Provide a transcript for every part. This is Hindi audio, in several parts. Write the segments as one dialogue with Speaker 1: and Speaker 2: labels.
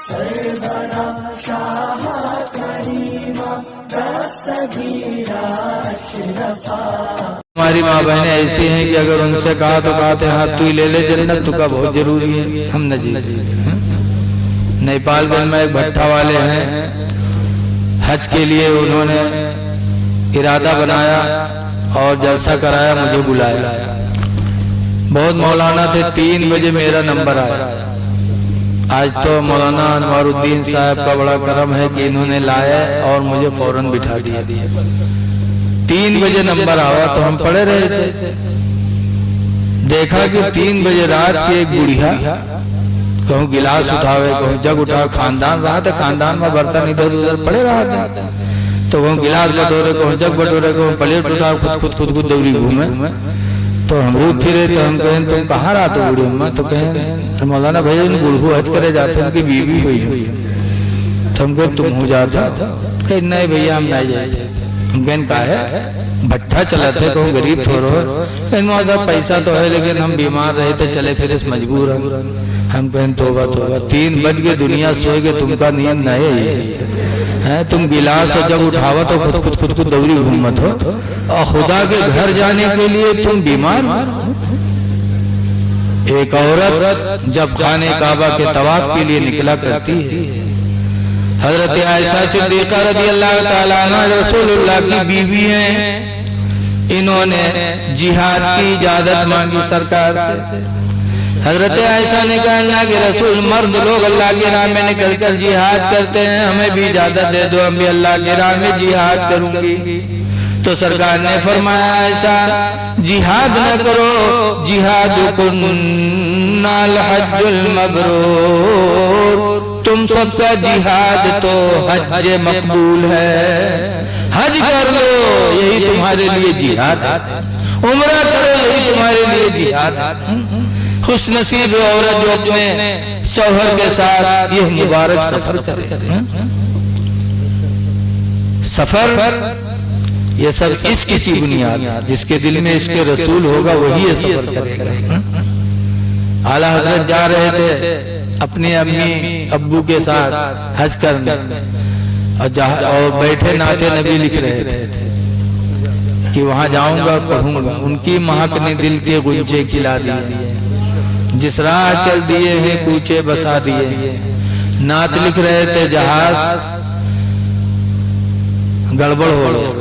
Speaker 1: सरवरा शाह करीमा दस्तगीरा अशरफा।
Speaker 2: हमारी माँ बहनें ऐसी हैं कि अगर उनसे कहा तो कहते हैं हाँ तू ही ले ले जन्नत, तू का बहुत जरूरी है। हम न जी नेपालगंज में एक भट्ठा वाले हैं, हज के लिए उन्होंने इरादा बनाया और जलसा कराया, मुझे बुलाया। बहुत मौलाना थे, 3 बजे मेरा नंबर आया। आज तो मौलाना अनवारुद्दीन साहब का बड़ा करम है कि इन्होंने लाया और मुझे फौरन बिठा दिया। 3 बजे नंबर आवा तो हम पड़े रहे थे। देखा कि 3 बजे रात की एक बुढ़िया कहूँ गिलास उठावे, कहूँ जग उठावे, खानदान रहा था, खानदान में बर्तन इधर उधर पड़े रहा था, तो कहूँ गिलास बटोरे, कहूँ जग बटोरे, कहूँ प्लेट उठा, खुद दौरी घूमे। तो हम रुक फिरे, तो हम कहें तुम कहाँ रहा तो बूढ़ी अम्मा? तो कहें मौलाना भैया इन बूढ़ू हज करे जाते, उनकी बीवी हुई है। तो हम कहें तुम हो जाता? कहे नहीं भैया हम नहीं जाते। हम कहें का है? भट्ठा चला थे, कहूँ गरीब थोड़ो है, पैसा तो है लेकिन हम बीमार रहे थे, चले फिर इस मजबूर हम कहें तोबा तोबा, 3 बज के दुनिया सोए के तुमका नियम नहीं है, तुम गिलास और जब उठावा तो खुद को दौरी घूमत हो, और खुदा के घर जाने के लिए तुम बीमार। एक औरत जब खाने काबा के तवाफ के लिए निकला करती है, हजरत आयशा सिद्दीक़ा रज़ी अल्लाह ताला अन्हा रसूलुल्लाह की बीवी हैं, इन्होंने जिहाद की इजाजत मांगी सरकार से। हजरत आयशा ने कहा अल्लाह के रसूल, मर्द लोग अल्लाह की राह में निकल कर जिहाद करते हैं, हमें भी इजाजत दे दो, हम भी अल्लाह की राह में जिहाद करूंगी। तो सरकार ने फरमाया आयशा जिहाद न करो, जिहाद कुन्नाल हज्जुल मबरूर, तुम सबका जिहाद तो हज मकबूल है, हज कर लो यही तुम्हारे लिए जिहाद है, उम्रा करो यही तुम्हारे लिए जिहाद है। खुश नसीब औरत जो अपने शौहर के साथ यह मुबारक सफर करे। सफर ये सब इश्क की बुनियाद, जिसके दिल में इसके रसूल होगा वही ये सफर करेगा। आला हजरत जा रहे थे अपने अम्मी अब्बू के साथ हज करने, और बैठे नाते नबी लिख रहे थे कि वहां जाऊंगा पढ़ूंगा। उनकी महक ने दिल के गुंजे खिला दिए, जिस राह चल दिए हैं कूचे बसा दिए। नात लिख रहे थे जहाज गड़बड़ हो गया,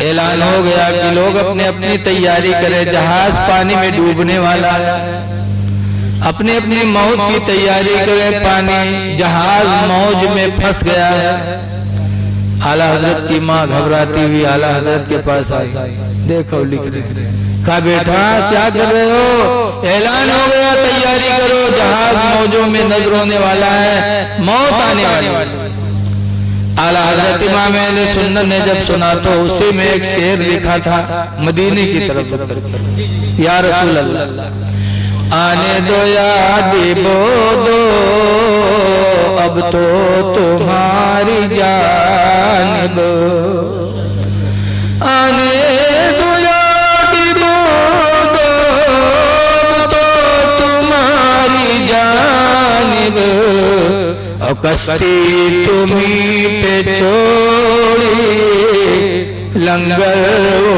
Speaker 2: ऐलान हो गया कि लोग अपने अपनी तैयारी करें, जहाज पानी में डूबने वाला है, अपने अपनी मौत की तैयारी करें, पानी जहाज मौज में फंस गया है। आला हजरत की माँ घबराती हुई आला हजरत के पास आई, देखो लिख रहे, कहा बेटा क्या कर रहे हो? ऐलान हो गया तैयारी करो, जहाज मौजों में नजर होने वाला है, मौत आने वाली। आला हजरत इमाम अहले सुन्नत ने जब सुना तो उसी में एक शेर लिखा था, मदीने की तरफ करके, या रसूल अल्लाह आने दो या डिबो दो, अब तो तुम्हारी जानिब, आने दो या डिबो दो, अब तो तुम्हारी जानिब, और कश्ती तुम्ही पे छोड़ी लंगर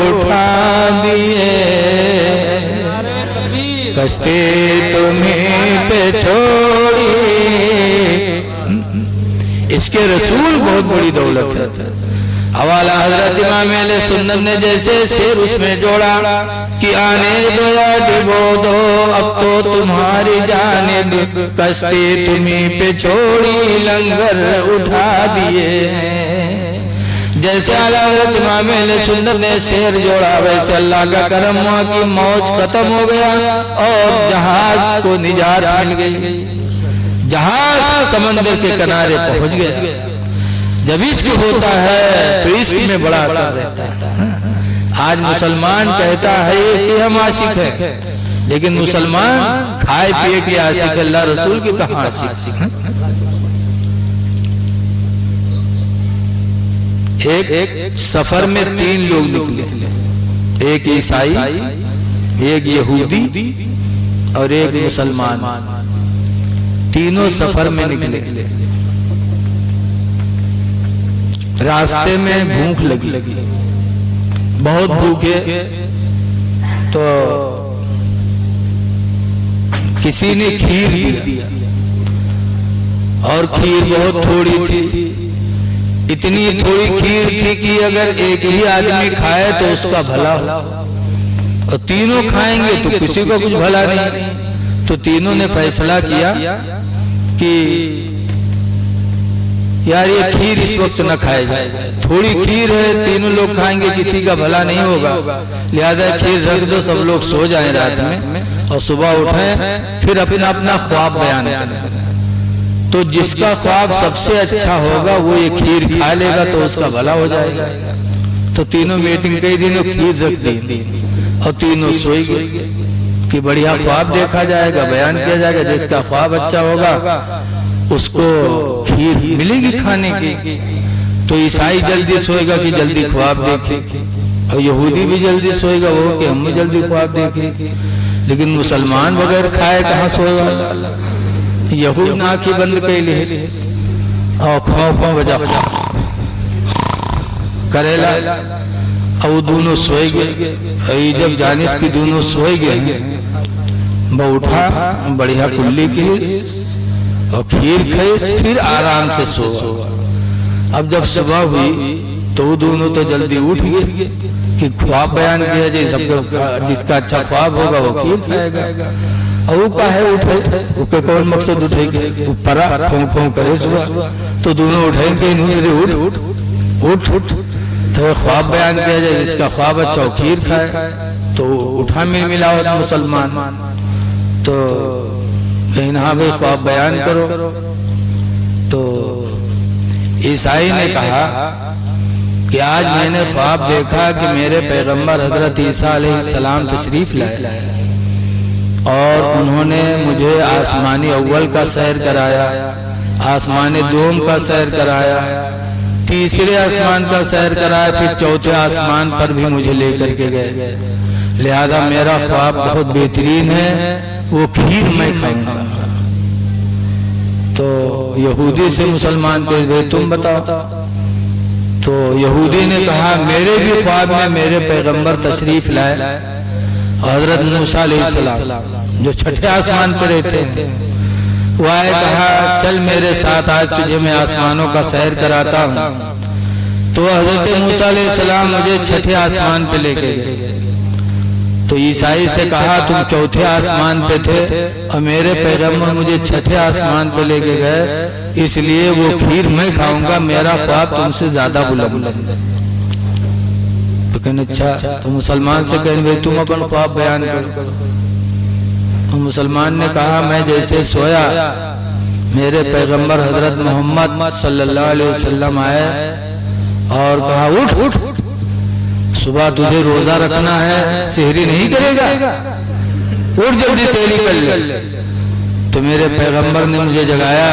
Speaker 2: उठा दिए, कश्ती तुम्ही पे छोड़ी। इसके रसूल बहुत बड़ी दौलत है। हवाला हजरत इमाम अहले सुन्नत ने जैसे शेर उसमें जोड़ा कि आने दो या डिबो दो, अब तो तुम्हारी जानिब, कश्ती तुम्ही पे छोड़ी लंगर उठा दिए। जैसे आला हजरत इमाम अहले सुन्नत ने शेर जोड़ा, वैसे अल्लाह का करम हुआ कि मौज खत्म हो गया और जहाज को निजात मिल गई, जहाज समंदर के किनारे पहुंच गया। जब इश्क होता है तो इश्क में बड़ा असर रहता है। आज मुसलमान कहता है कि हम आशिक हैं, लेकिन मुसलमान खाए पिए के आशिक, अल्लाह रसूल के कहाँ आशिक? एक सफर में 3 लोग निकले, एक ईसाई, एक यहूदी और एक मुसलमान। तीनों सफर में निकले। रास्ते में भूख लगी, बहुत भूखे, तो किसी ने खीर दिया और खीर बहुत थोड़ी थी। इतनी थोड़ी खीर थी कि अगर एक ही आदमी खाए तो उसका भला हो, और तीनों खाएंगे तो किसी को कुछ भला नहीं। तो तीनों ने फैसला किया कि यार ये खीर इस वक्त न खाए जाए, थोड़ी खीर है, तीनों लोग खाएंगे, किसी का भला नहीं होगा, लिहाजा खीर रख दो, सब लोग सो जाएं रात में और सुबह उठें फिर अपना अपना ख्वाब बयान करें। तो जिसका ख्वाब सबसे अच्छा होगा वो ये खीर खा लेगा तो उसका भला हो जाएगा। तो तीनों मीटिंग कई दिनों खीर रख दी और तीनों सोई गए कि बढ़िया ख्वाब देखा जाएगा, बयान किया जाएगा, जिसका ख्वाब अच्छा होगा उसको खीर मिलेगी खाने की। तो ईसाई जल्दी सोएगा कि जल्दी ख्वाब देखे, और यहूदी भी जल्दी सोएगा वो कि हम भी जल्दी ख्वाब देखें। लेकिन मुसलमान बगैर खाए कहाँ सोएगा? यहूद ना आँखें बंद कैले और खाओ खाओ बजा करेला, और वो दोनों सोए गए। जब जानिस की दोनों सोए गए, वो उठा बढ़िया कुल्ली की और खीर खाई, फिर आराम से सोआ। अब जब सुबह हुई तो वो दोनों तो जल्दी उठ गए कि ख्वाब बयान किया जाए, सबका जिसका अच्छा ख्वाब होगा वो खीर खाएगा। और वो काहे उठे, उसके कौन मकसद उठेगे, परा फों फों करे सुबह, तो दोनों उठेंगे, उठ उठ तो ख्वाब बयान किया जाए, जिसका ख्वाब अच्छा हो खीर खाए। तो उठा मिलावट मुसलमान, तो कहीं हाँ भाई ख्वाब बयान करो। तो ईसाई ने कहा कि आज मैंने ख्वाब देखा कि मेरे पैगंबर हजरत ईसा अलैहिस्सलाम तशरीफ लाए और उन्होंने मुझे आसमानी अव्वल का सैर कराया, आसमानी दोम का सैर कराया, तीसरे आसमान का सैर कराया, फिर चौथे आसमान पर भी मुझे लेकर के गए। लिहाजा मेरा ख्वाब बहुत बेहतरीन है, वो खीर मैं खाऊंगा। तो यहूदी से मुसलमान कहे भाई तुम बताओ। तो यहूदी ने कहा मेरे भी ख्वाब में मेरे पैगंबर तशरीफ लाए, हजरत मूसा अलैहिस्सलाम जो छठे आसमान पर रहते हैं, वो आए, कहा चल मेरे साथ आज तुझे मैं आसमानों का सैर कराता हूँ। तो हजरत मूसा अलैहिस्सलाम मुझे छठे आसमान पे लेके गए। तो ईसाई से कहा तुम चौथे आसमान पे थे और मेरे पैगंबर मुझे छठे आसमान पे लेके गए, इसलिए वो खीर मैं खाऊंगा, मेरा ख्वाब तुमसे ज्यादा बुलंद है। तो कहने अच्छा। तो मुसलमान से कहने भाई तुम अपन ख्वाब बयान करो। तो मुसलमान ने कहा मैं जैसे सोया, मेरे पैगंबर हजरत मोहम्मद सल्लल्लाहु अलैहि वसल्लम आए और कहा उठ उठ, सुबह तुझे रोजा रखना है, सेहरी नहीं करेगा, उठ जल्दी सेहरी कर ले। तो मेरे पैगंबर ने मुझे जगाया